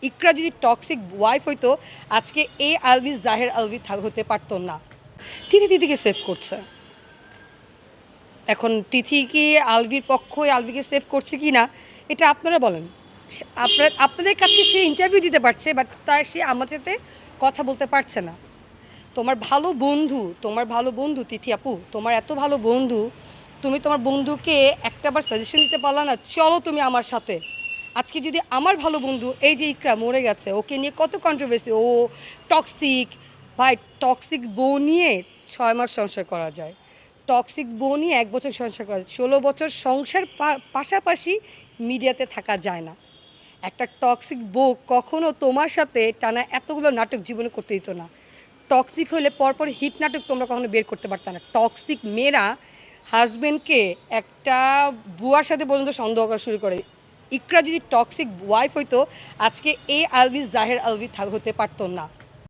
ইকরা যদি toxic wife হইতো আজকে এ আলভি জাহের আলভি হতে পারতো না। তিথিকে সেভ করছে। এখন তিথি কি আলভির পক্ষই আলভিকে সেভ করছে কি না এটা আপনারা বলেন। আপনাদের কাছে সে ইন্টারভিউ দিতে পারছে, বাট তাই সে আমার সাথে কথা বলতে পারছে না। তোমার ভালো বন্ধু তিথি আপু, তোমার এত ভালো বন্ধু, তুমি তোমার বন্ধুকে একটাবার সাজেশন দিতে পারলা না, চলো তুমি আমার সাথে। আজকে যদি আমার ভালো বন্ধু এই যে ইকরা মরে গেছে, ওকে নিয়ে কত কন্ট্রোভার্সি, ও টক্সিক। ভাই, টক্সিক বউ নিয়ে 6 মাস সংসার করা যায়, টক্সিক বউ নিয়ে 1 বছর সংসার করা যায়, 16 বছর সংসার পাশাপাশি মিডিয়াতে থাকা যায় না। একটা টক্সিক বউ কখনো তোমার সাথে টানা এতগুলো নাটক জীবনে করতে দিত না। টক্সিক হলে পরপর হিট নাটক তোমরা কখনো বের করতে পারত না। টক্সিক মেয়েরা হাজব্যান্ডকে একটা বুয়ার সাথে পর্যন্ত সন্দেহ করা শুরু করে। ইকরা যদি টক্সিক ওয়াইফ হইতো আজকে এ আলভি জাহের আলভি হতে পারতো না।